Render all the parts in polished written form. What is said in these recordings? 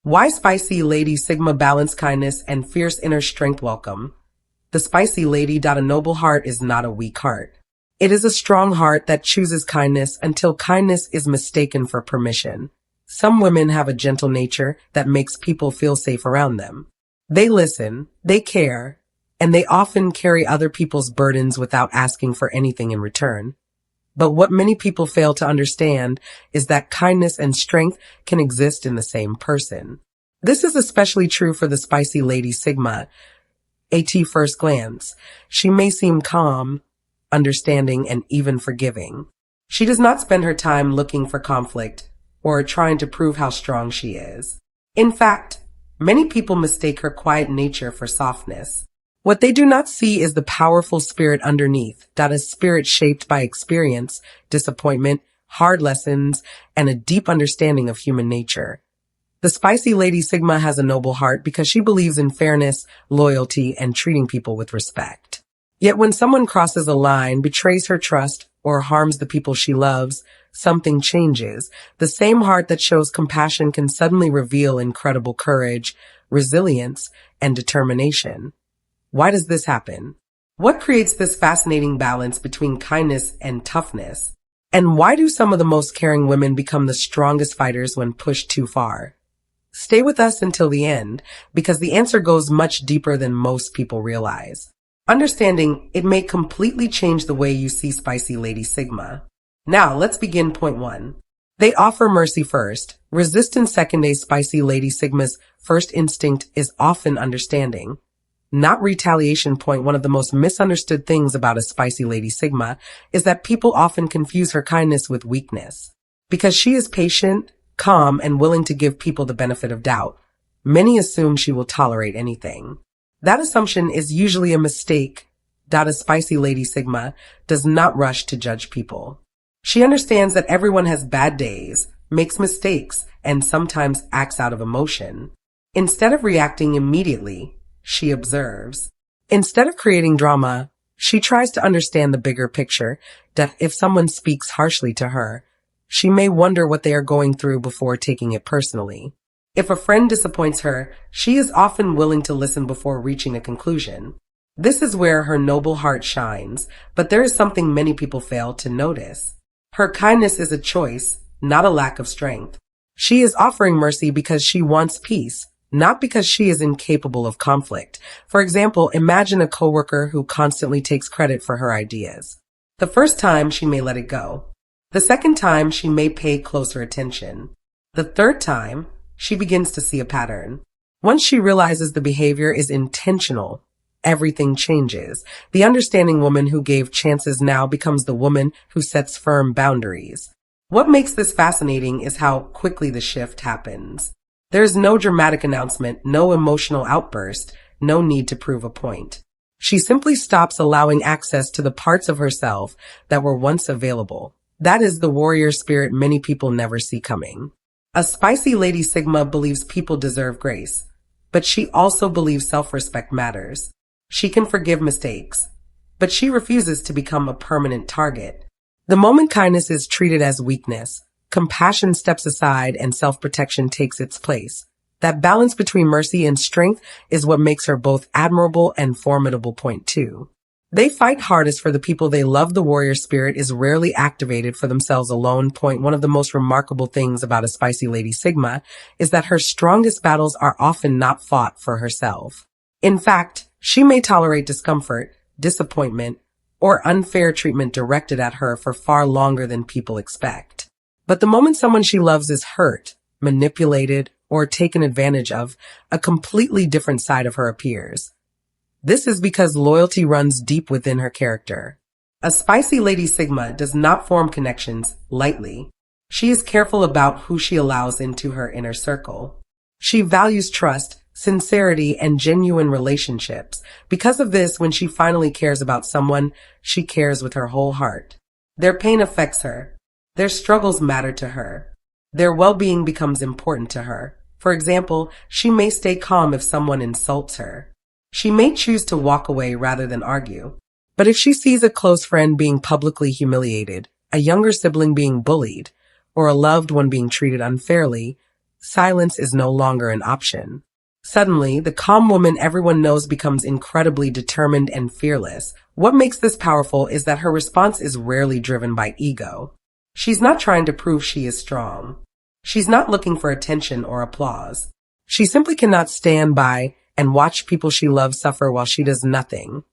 Why spicy lady Sigma balance kindness and fierce inner strength welcome? The spicy lady. A noble heart is not a weak heart. It is a strong heart that chooses kindness until kindness is mistaken for permission. Some women have a gentle nature that makes people feel safe around them. They listen, they care, and they often carry other people's burdens without asking for anything in return. But what many people fail to understand is that kindness and strength can exist in the same person. This is especially true for the spicy lady Sigma. At first glance, she may seem calm, understanding, and even forgiving. She does not spend her time looking for conflict or trying to prove how strong she is. In fact, many people mistake her quiet nature for softness. What they do not see is the powerful spirit underneath, a spirit shaped by experience, disappointment, hard lessons, and a deep understanding of human nature. The spicy lady Sigma has a noble heart because she believes in fairness, loyalty, and treating people with respect. Yet when someone crosses a line, betrays her trust, or harms the people she loves, something changes. The same heart that shows compassion can suddenly reveal incredible courage, resilience, and determination. Why does this happen? What creates this fascinating balance between kindness and toughness? And why do some of the most caring women become the strongest fighters when pushed too far? Stay with us until the end, because the answer goes much deeper than most people realize. Understanding it may completely change the way you see spicy lady Sigma. Now, let's begin. Point 1. They offer mercy first. Resistance second. A spicy lady Sigma's first instinct is often understanding, not retaliation. Point 1. Of the most misunderstood things about a spicy lady Sigma is that people often confuse her kindness with weakness. Because she is patient, calm, and willing to give people the benefit of doubt, many assume she will tolerate anything. That assumption is usually a mistake. A spicy lady Sigma does not rush to judge people. She understands that everyone has bad days, makes mistakes, and sometimes acts out of emotion. Instead of reacting immediately, she observes. Instead of creating drama, she tries to understand the bigger picture, that if someone speaks harshly to her, she may wonder what they are going through before taking it personally. If a friend disappoints her, she is often willing to listen before reaching a conclusion. This is where her noble heart shines, but there is something many people fail to notice. Her kindness is a choice, not a lack of strength. She is offering mercy because she wants peace, not because she is incapable of conflict. For example, imagine a coworker who constantly takes credit for her ideas. The first time, she may let it go. The second time, she may pay closer attention. The third time, she begins to see a pattern. Once she realizes the behavior is intentional, everything changes. The understanding woman who gave chances now becomes the woman who sets firm boundaries. What makes this fascinating is how quickly the shift happens. There is no dramatic announcement, no emotional outburst, no need to prove a point. She simply stops allowing access to the parts of herself that were once available. That is the warrior spirit many people never see coming. A spicy lady Sigma believes people deserve grace, but she also believes self-respect matters. She can forgive mistakes, but she refuses to become a permanent target. The moment kindness is treated as weakness, compassion steps aside and self-protection takes its place. That balance between mercy and strength is what makes her both admirable and formidable. Point 2. They fight hardest for the people they love. The warrior spirit is rarely activated for themselves alone. Point 1. Of the most remarkable things about a spicy lady Sigma is that her strongest battles are often not fought for herself. In fact, she may tolerate discomfort, disappointment, or unfair treatment directed at her for far longer than people expect. But the moment someone she loves is hurt, manipulated, or taken advantage of, a completely different side of her appears. This is because loyalty runs deep within her character. A spicy lady Sigma does not form connections lightly. She is careful about who she allows into her inner circle. She values trust, sincerity, and genuine relationships. Because of this, when she finally cares about someone, she cares with her whole heart. Their pain affects her. Their struggles matter to her. Their well-being becomes important to her. For example, she may stay calm if someone insults her. She may choose to walk away rather than argue. But if she sees a close friend being publicly humiliated, a younger sibling being bullied, or a loved one being treated unfairly, Silence is no longer an option. Suddenly, the calm woman everyone knows becomes incredibly determined and fearless. What makes this powerful is that her response is rarely driven by ego. She's not trying to prove she is strong. She's not looking for attention or applause. She simply cannot stand by and watch people she loves suffer while she does nothing.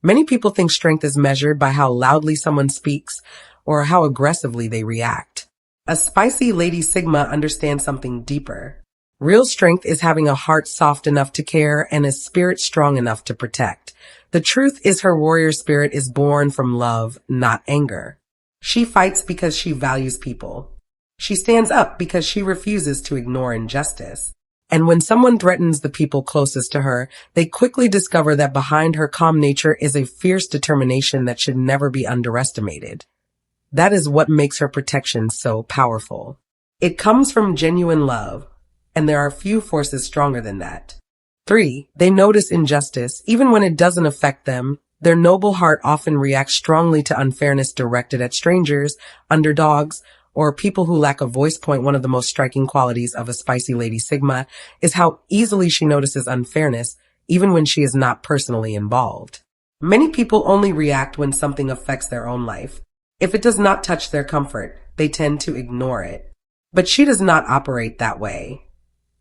Many people think strength is measured by how loudly someone speaks or how aggressively they react. A spicy Lady Sigma understands something deeper. Real strength is having a heart soft enough to care and a spirit strong enough to protect. The truth is her warrior spirit is born from love, not anger. She fights because she values people. She stands up because she refuses to ignore injustice. And when someone threatens the people closest to her, they quickly discover that behind her calm nature is a fierce determination that should never be underestimated. That is what makes her protection so powerful. It comes from genuine love, and there are few forces stronger than that. 3. They notice injustice, even when it doesn't affect them. Their noble heart often reacts strongly to unfairness directed at strangers, underdogs, or people who lack a voice. One of the most striking qualities of a spicy Lady Sigma is how easily she notices unfairness, even when she is not personally involved. Many people only react when something affects their own life. If it does not touch their comfort, they tend to ignore it. But she does not operate that way.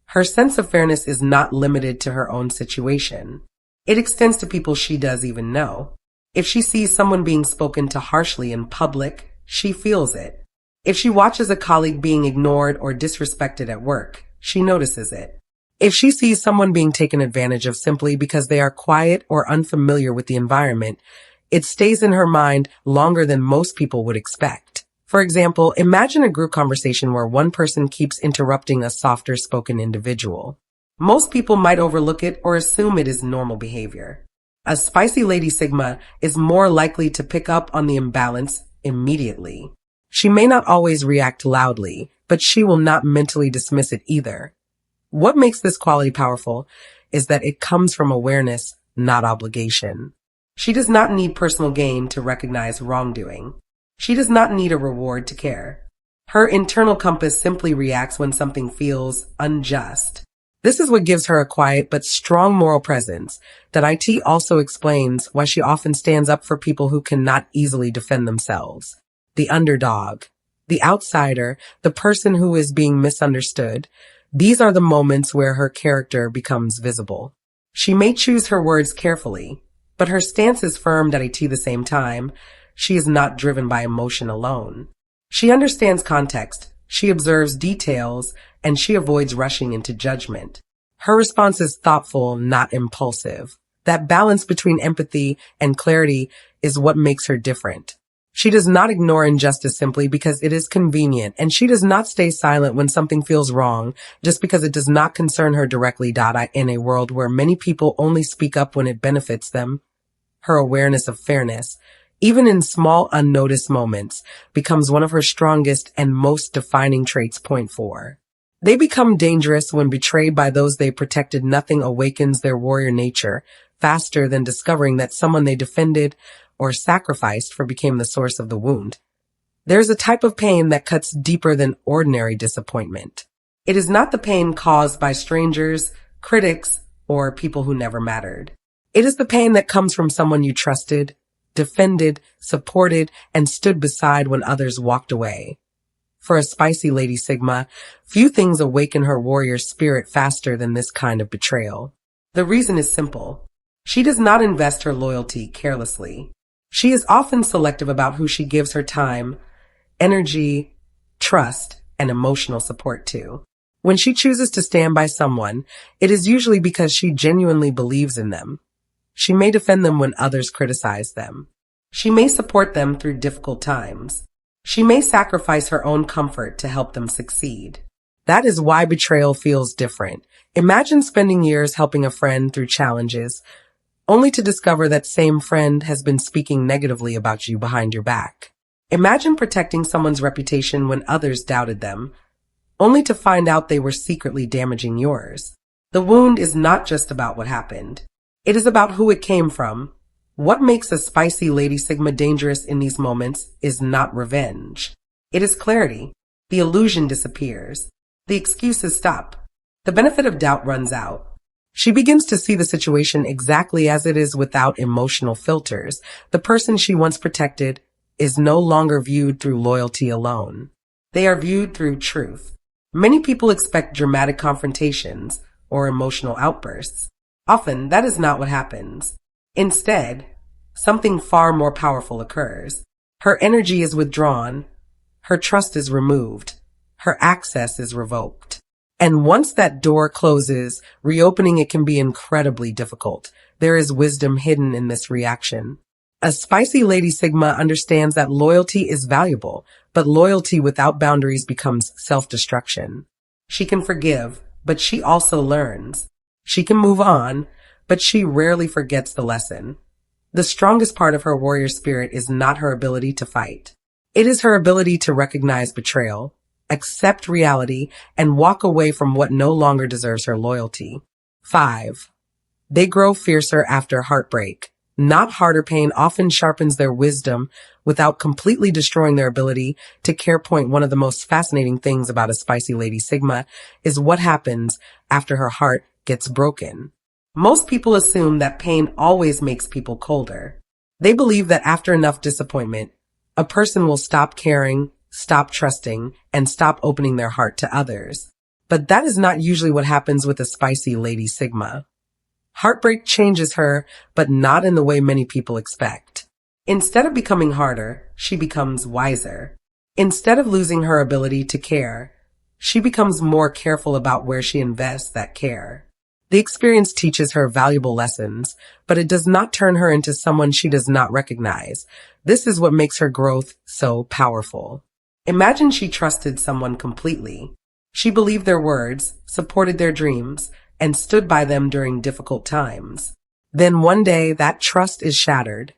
Her sense of fairness is not limited to her own situation. It extends to people she does even know. If she sees someone being spoken to harshly in public, she feels it. If she watches a colleague being ignored or disrespected at work, she notices it. If she sees someone being taken advantage of simply because they are quiet or unfamiliar with the environment, it stays in her mind longer than most people would expect. For example, imagine a group conversation where one person keeps interrupting a softer spoken individual. Most people might overlook it or assume it is normal behavior. A spicy Lady Sigma is more likely to pick up on the imbalance immediately. She may not always react loudly, but she will not mentally dismiss it either. What makes this quality powerful is that it comes from awareness, not obligation. She does not need personal gain to recognize wrongdoing. She does not need a reward to care. Her internal compass simply reacts when something feels unjust. This is what gives her a quiet but strong moral presence that IT also explains why she often stands up for people who cannot easily defend themselves. The underdog, the outsider, the person who is being misunderstood. These are the moments where her character becomes visible. She may choose her words carefully, but her stance is firm at the same time. She is not driven by emotion alone. She understands context, she observes details, and she avoids rushing into judgment. Her response is thoughtful, not impulsive. That balance between empathy and clarity is what makes her different. She does not ignore injustice simply because it is convenient, and she does not stay silent when something feels wrong just because it does not concern her directly. In a world where many people only speak up when it benefits them, her awareness of fairness, even in small unnoticed moments, becomes one of her strongest and most defining traits. 4. They become dangerous when betrayed by those they protected. Nothing awakens their warrior nature faster than discovering that someone they defended or sacrificed for became the source of the wound. There's a type of pain that cuts deeper than ordinary disappointment. It is not the pain caused by strangers, critics, or people who never mattered. It is the pain that comes from someone you trusted, defended, supported, and stood beside when others walked away. For a spicy Lady Sigma, few things awaken her warrior spirit faster than this kind of betrayal. The reason is simple. She does not invest her loyalty carelessly. She is often selective about who she gives her time, energy, trust, and emotional support to. When she chooses to stand by someone, it is usually because she genuinely believes in them. She may defend them when others criticize them. She may support them through difficult times. She may sacrifice her own comfort to help them succeed. That is why betrayal feels different. Imagine spending years helping a friend through challenges, only to discover that same friend has been speaking negatively about you behind your back. Imagine protecting someone's reputation when others doubted them, only to find out they were secretly damaging yours. The wound is not just about what happened. It is about who it came from. What makes a spicy Lady Sigma dangerous in these moments is not revenge. It is clarity. The illusion disappears. The excuses stop. The benefit of doubt runs out. She begins to see the situation exactly as it is without emotional filters. The person she once protected is no longer viewed through loyalty alone. They are viewed through truth. Many people expect dramatic confrontations or emotional outbursts. Often, that is not what happens. Instead, something far more powerful occurs. Her energy is withdrawn. Her trust is removed. Her access is revoked. And once that door closes, reopening it can be incredibly difficult. There is wisdom hidden in this reaction. A spicy Lady Sigma understands that loyalty is valuable, but loyalty without boundaries becomes self-destruction. She can forgive, but she also learns. She can move on, but she rarely forgets the lesson. The strongest part of her warrior spirit is not her ability to fight. It is her ability to recognize betrayal, accept reality, and walk away from what no longer deserves her loyalty. 5. They grow fiercer after heartbreak. Not harder pain often sharpens their wisdom without completely destroying their ability to care. Point one of the most fascinating things about a spicy Lady Sigma is what happens after her heart gets broken. Most people assume that pain always makes people colder. They believe that after enough disappointment, a person will stop caring, stop trusting, and stop opening their heart to others. But that is not usually what happens with a spicy Lady Sigma. Heartbreak changes her, but not in the way many people expect. Instead of becoming harder, she becomes wiser. Instead of losing her ability to care, she becomes more careful about where she invests that care. The experience teaches her valuable lessons, but it does not turn her into someone she does not recognize. This is what makes her growth so powerful. Imagine she trusted someone completely. She believed their words, supported their dreams, and stood by them during difficult times. Then one day, that trust is shattered.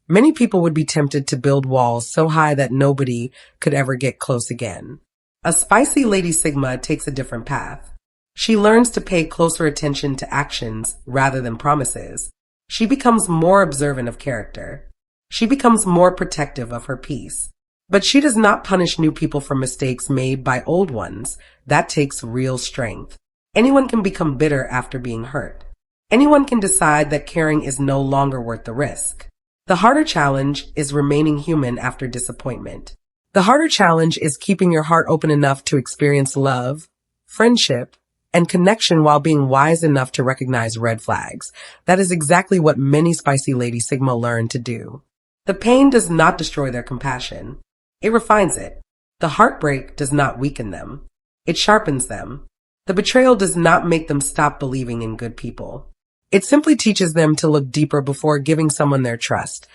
Many people would be tempted to build walls so high that nobody could ever get close again. A spicy Lady Sigma takes a different path. She learns to pay closer attention to actions rather than promises. She becomes more observant of character. She becomes more protective of her peace. But she does not punish new people for mistakes made by old ones. That takes real strength. Anyone can become bitter after being hurt. Anyone can decide that caring is no longer worth the risk. The harder challenge is remaining human after disappointment. The harder challenge is keeping your heart open enough to experience love, friendship, and connection while being wise enough to recognize red flags. That is exactly what many spicy Lady Sigma learn to do. The pain does not destroy their compassion. It refines it. The heartbreak does not weaken them. It sharpens them. The betrayal does not make them stop believing in good people. It simply teaches them to look deeper before giving someone their trust.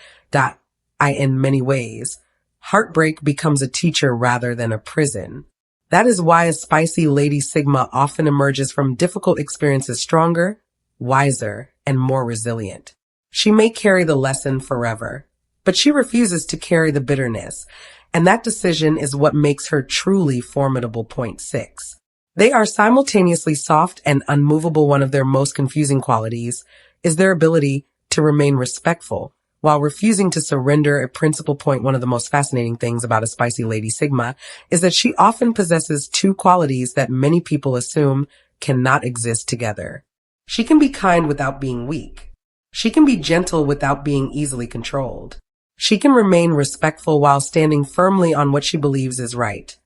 In many ways, heartbreak becomes a teacher rather than a prison. That is why a spicy Lady Sigma often emerges from difficult experiences stronger, wiser, and more resilient. She may carry the lesson forever, but she refuses to carry the bitterness, and that decision is what makes her truly formidable. Point 6. They are simultaneously soft and unmovable. One of their most confusing qualities is their ability to remain respectful while refusing to surrender a principal. Point one of the most fascinating things about a spicy Lady Sigma is that she often possesses two qualities that many people assume cannot exist together. She can be kind without being weak. She can be gentle without being easily controlled. She can remain respectful while standing firmly on what she believes is right.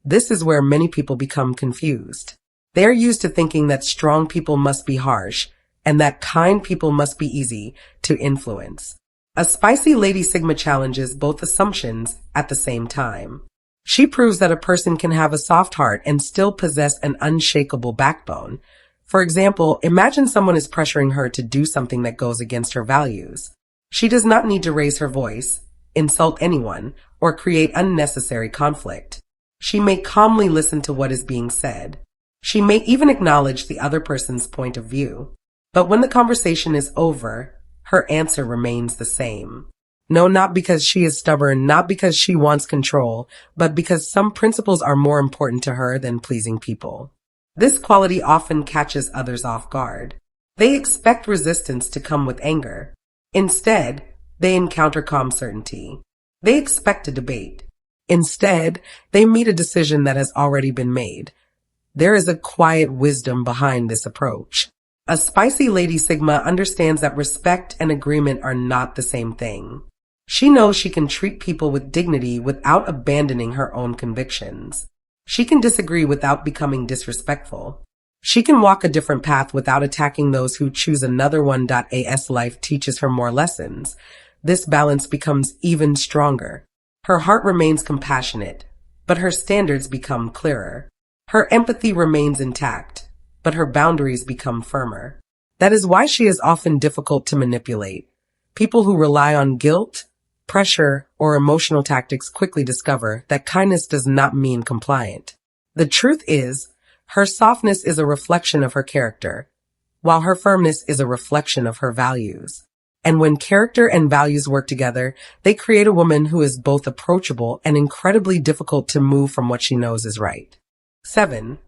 This is where many people become confused. They are used to thinking that strong people must be harsh and that kind people must be easy to influence. A spicy Lady Sigma challenges both assumptions at the same time. She proves that a person can have a soft heart and still possess an unshakable backbone. For example, imagine someone is pressuring her to do something that goes against her values. She does not need to raise her voice, insult anyone, or create unnecessary conflict. She may calmly listen to what is being said. She may even acknowledge the other person's point of view. But when the conversation is over, her answer remains the same. No, not because she is stubborn, not because she wants control, but because some principles are more important to her than pleasing people. This quality often catches others off guard. They expect resistance to come with anger. Instead, they encounter calm certainty. They expect a debate. Instead, they meet a decision that has already been made. There is a quiet wisdom behind this approach. A spicy Lady Sigma understands that respect and agreement are not the same thing. She knows she can treat people with dignity without abandoning her own convictions. She can disagree without becoming disrespectful. She can walk a different path without attacking those who choose another one. As life teaches her more lessons, this balance becomes even stronger. Her heart remains compassionate, but her standards become clearer. Her empathy remains intact, but her boundaries become firmer. That is why she is often difficult to manipulate. People who rely on guilt, pressure, or emotional tactics quickly discover that kindness does not mean compliant. The truth is, her softness is a reflection of her character, while her firmness is a reflection of her values. And when character and values work together, they create a woman who is both approachable and incredibly difficult to move from what she knows is right. 7.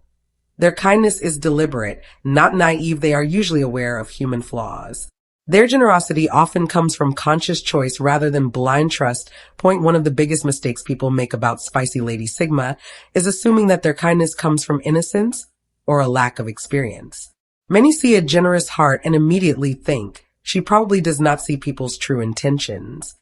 Their kindness is deliberate, not naive. They are usually aware of human flaws. Their generosity often comes from conscious choice rather than blind trust. One of the biggest mistakes people make about Spicy Lady Sigma is assuming that their kindness comes from innocence or a lack of experience. Many see a generous heart and immediately think, she probably does not see people's true intentions.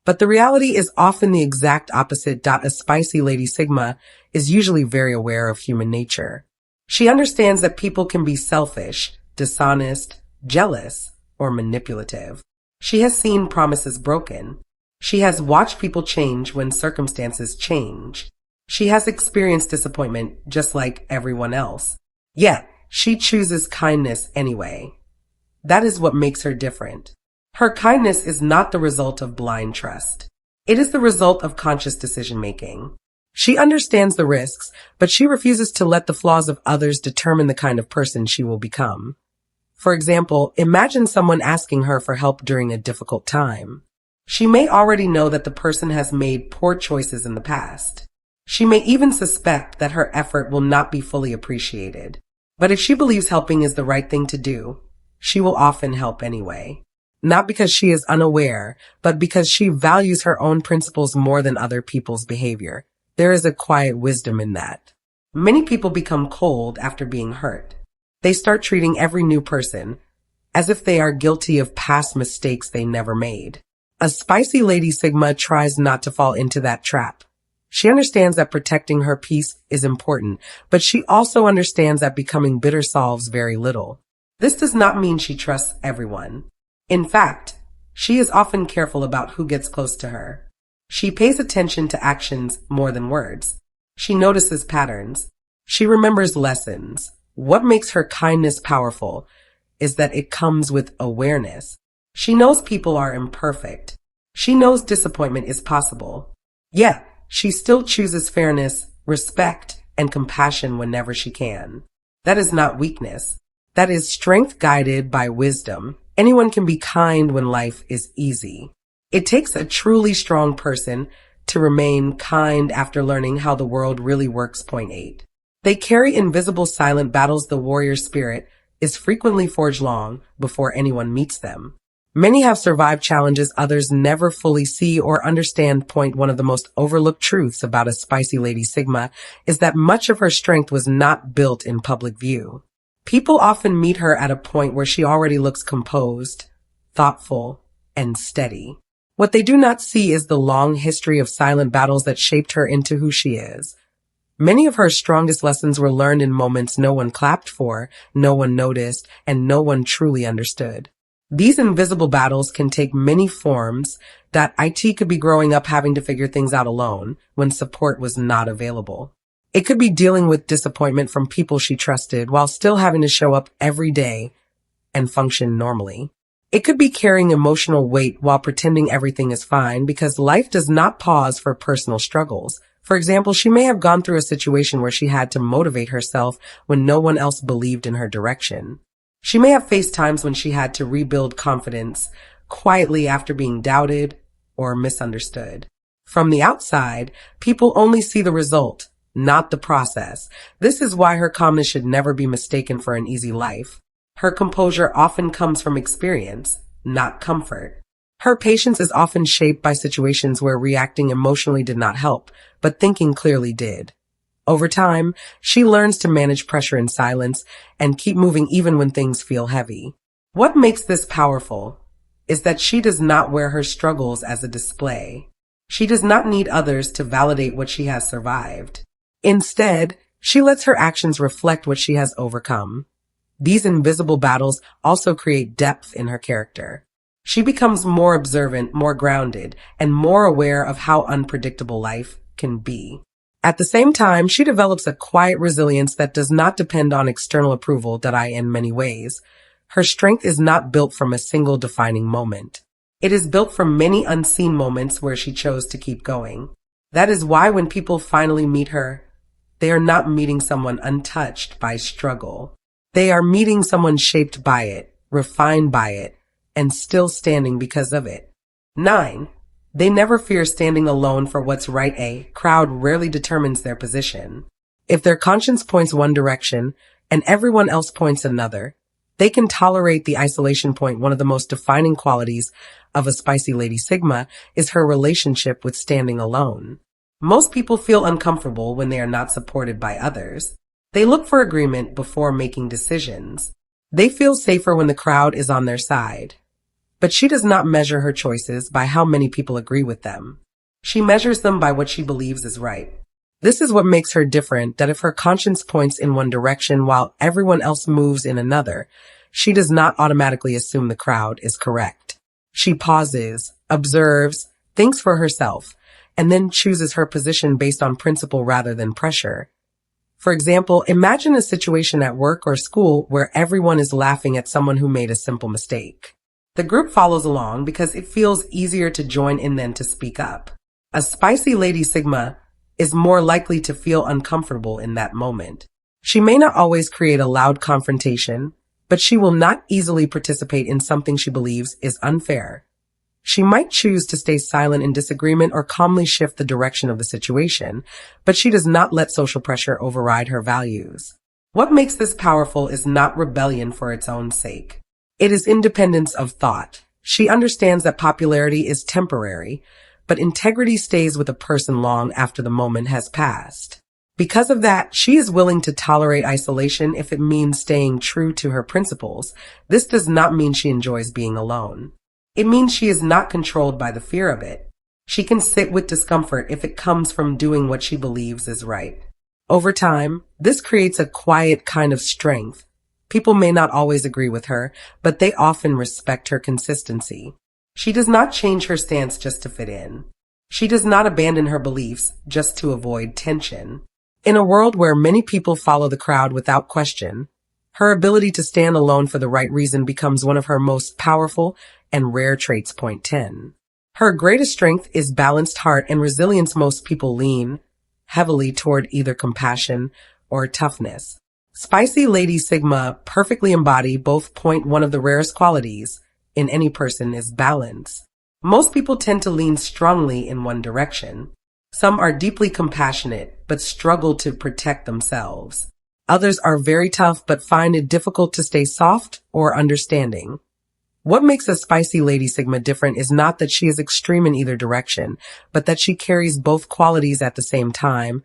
But the reality is often the exact opposite. A Spicy Lady Sigma is usually very aware of human nature. She understands that people can be selfish, dishonest, jealous, or manipulative. She has seen promises broken. She has watched people change when circumstances change. She has experienced disappointment just like everyone else. Yet, she chooses kindness anyway. That is what makes her different. Her kindness is not the result of blind trust. It is the result of conscious decision-making. She understands the risks, but she refuses to let the flaws of others determine the kind of person she will become. For example, imagine someone asking her for help during a difficult time. She may already know that the person has made poor choices in the past. She may even suspect that her effort will not be fully appreciated. But if she believes helping is the right thing to do, she will often help anyway. Not because she is unaware, but because she values her own principles more than other people's behavior. There is a quiet wisdom in that. Many people become cold after being hurt. They start treating every new person as if they are guilty of past mistakes they never made. A Spicy Lady Sigma tries not to fall into that trap. She understands that protecting her peace is important, but she also understands that becoming bitter solves very little. This does not mean she trusts everyone. In fact, she is often careful about who gets close to her. She pays attention to actions more than words. She notices patterns. She remembers lessons. What makes her kindness powerful is that it comes with awareness. She knows people are imperfect. She knows disappointment is possible. Yet, she still chooses fairness, respect, and compassion whenever she can. That is not weakness. That is strength guided by wisdom. Anyone can be kind when life is easy. It takes a truly strong person to remain kind after learning how the world really works. 8. They carry invisible silent battles. The warrior spirit is frequently forged long before anyone meets them. Many have survived challenges others never fully see or understand. One of the most overlooked truths about a Spicy Lady Sigma is that much of her strength was not built in public view. People often meet her at a point where she already looks composed, thoughtful, and steady. What they do not see is the long history of silent battles that shaped her into who she is. Many of her strongest lessons were learned in moments no one clapped for, no one noticed, and no one truly understood. These invisible battles can take many forms. It could be growing up having to figure things out alone when support was not available. It could be dealing with disappointment from people she trusted while still having to show up every day and function normally. It could be carrying emotional weight while pretending everything is fine because life does not pause for personal struggles. For example, she may have gone through a situation where she had to motivate herself when no one else believed in her direction. She may have faced times when she had to rebuild confidence quietly after being doubted or misunderstood. From the outside, people only see the result, not the process. This is why her calmness should never be mistaken for an easy life. Her composure often comes from experience, not comfort. Her patience is often shaped by situations where reacting emotionally did not help, but thinking clearly did. Over time, she learns to manage pressure in silence and keep moving even when things feel heavy. What makes this powerful is that she does not wear her struggles as a display. She does not need others to validate what she has survived. Instead, she lets her actions reflect what she has overcome. These invisible battles also create depth in her character. She becomes more observant, more grounded, and more aware of how unpredictable life can be. At the same time, she develops a quiet resilience that does not depend on external approval in many ways. Her strength is not built from a single defining moment. It is built from many unseen moments where she chose to keep going. That is why when people finally meet her, they are not meeting someone untouched by struggle. They are meeting someone shaped by it, refined by it, and still standing because of it. 9. They never fear standing alone for what's right. A crowd rarely determines their position. If their conscience points one direction and everyone else points another, they can tolerate the isolation point. One of the most defining qualities of a spicy Lady Sigma is her relationship with standing alone. Most people feel uncomfortable when they are not supported by others. They look for agreement before making decisions. They feel safer when the crowd is on their side. But she does not measure her choices by how many people agree with them. She measures them by what she believes is right. This is what makes her different, that if her conscience points in one direction while everyone else moves in another, she does not automatically assume the crowd is correct. She pauses, observes, thinks for herself, and then chooses her position based on principle rather than pressure. For example, imagine a situation at work or school where everyone is laughing at someone who made a simple mistake. The group follows along because it feels easier to join in than to speak up. A spicy Lady Sigma is more likely to feel uncomfortable in that moment. She may not always create a loud confrontation, but she will not easily participate in something she believes is unfair. She might choose to stay silent in disagreement or calmly shift the direction of the situation, but she does not let social pressure override her values. What makes this powerful is not rebellion for its own sake. It is independence of thought. She understands that popularity is temporary, but integrity stays with a person long after the moment has passed. Because of that, she is willing to tolerate isolation if it means staying true to her principles. This does not mean she enjoys being alone. It means she is not controlled by the fear of it. She can sit with discomfort if it comes from doing what she believes is right. Over time, this creates a quiet kind of strength. People may not always agree with her, but they often respect her consistency. She does not change her stance just to fit in. She does not abandon her beliefs just to avoid tension. In a world where many people follow the crowd without question, her ability to stand alone for the right reason becomes one of her most powerful and rare traits. Point 10. Her greatest strength is balanced heart and resilience. Most people lean heavily toward either compassion or toughness. Spicy Lady Sigma perfectly embody both. Point one of the rarest qualities in any person is balance. Most people tend to lean strongly in one direction. Some are deeply compassionate but struggle to protect themselves. Others are very tough but find it difficult to stay soft or understanding. What makes a spicy Lady Sigma different is not that she is extreme in either direction, but that she carries both qualities at the same time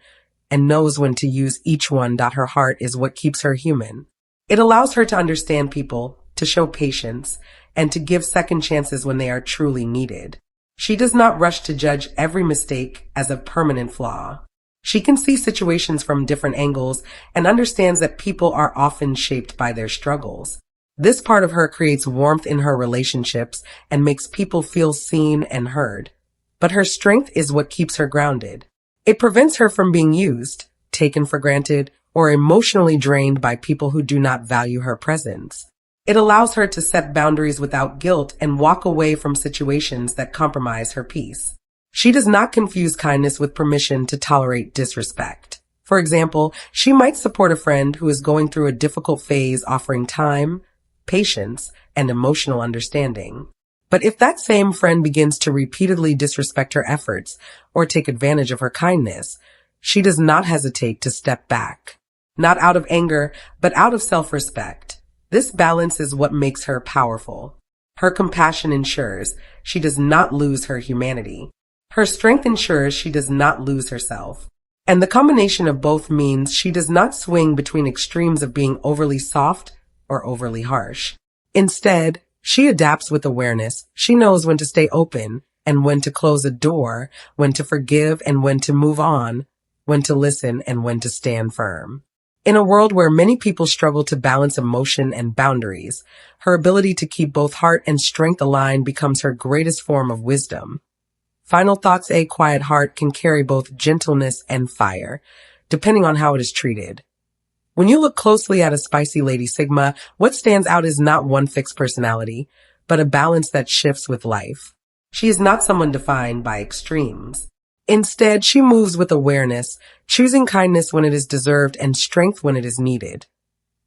and knows when to use each one. Her heart is what keeps her human. It allows her to understand people, to show patience, and to give second chances when they are truly needed. She does not rush to judge every mistake as a permanent flaw. She can see situations from different angles and understands that people are often shaped by their struggles. This part of her creates warmth in her relationships and makes people feel seen and heard. But her strength is what keeps her grounded. It prevents her from being used, taken for granted, or emotionally drained by people who do not value her presence. It allows her to set boundaries without guilt and walk away from situations that compromise her peace. She does not confuse kindness with permission to tolerate disrespect. For example, she might support a friend who is going through a difficult phase, offering time, patience, and emotional understanding. But if that same friend begins to repeatedly disrespect her efforts or take advantage of her kindness, she does not hesitate to step back. Not out of anger, but out of self-respect. This balance is what makes her powerful. Her compassion ensures she does not lose her humanity. Her strength ensures she does not lose herself. And the combination of both means she does not swing between extremes of being overly soft or overly harsh. Instead, she adapts with awareness. She knows when to stay open and when to close a door, when to forgive and when to move on, when to listen and when to stand firm. In a world where many people struggle to balance emotion and boundaries, her ability to keep both heart and strength aligned becomes her greatest form of wisdom. Final thoughts: a quiet heart can carry both gentleness and fire, depending on how it is treated. When you look closely at a spicy Lady Sigma, what stands out is not one fixed personality, but a balance that shifts with life. She is not someone defined by extremes. Instead, she moves with awareness, choosing kindness when it is deserved and strength when it is needed.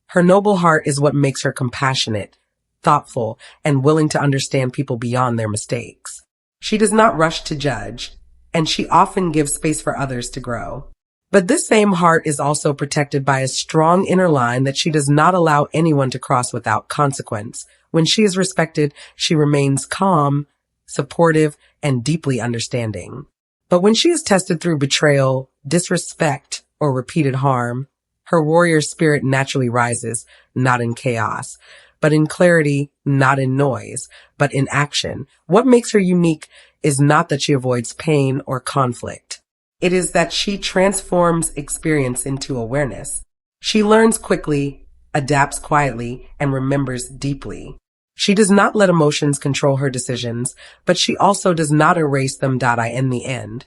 Her noble heart is what makes her compassionate, thoughtful, and willing to understand people beyond their mistakes. She does not rush to judge, and she often gives space for others to grow. But this same heart is also protected by a strong inner line that she does not allow anyone to cross without consequence. When she is respected, she remains calm, supportive, and deeply understanding. But when she is tested through betrayal, disrespect, or repeated harm, her warrior spirit naturally rises, not in chaos, but in clarity, not in noise, but in action. What makes her unique is not that she avoids pain or conflict. It is that she transforms experience into awareness. She learns quickly, adapts quietly, and remembers deeply. She does not let emotions control her decisions, but she also does not erase them. In the end,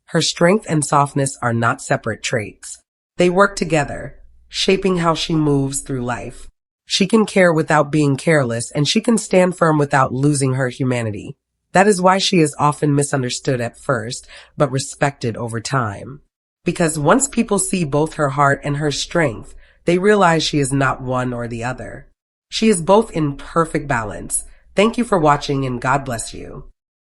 her strength and softness are not separate traits. They work together, shaping how she moves through life. She can care without being careless, and she can stand firm without losing her humanity. That is why she is often misunderstood at first, but respected over time. Because once people see both her heart and her strength, they realize she is not one or the other. She is both in perfect balance. Thank you for watching, and God bless you.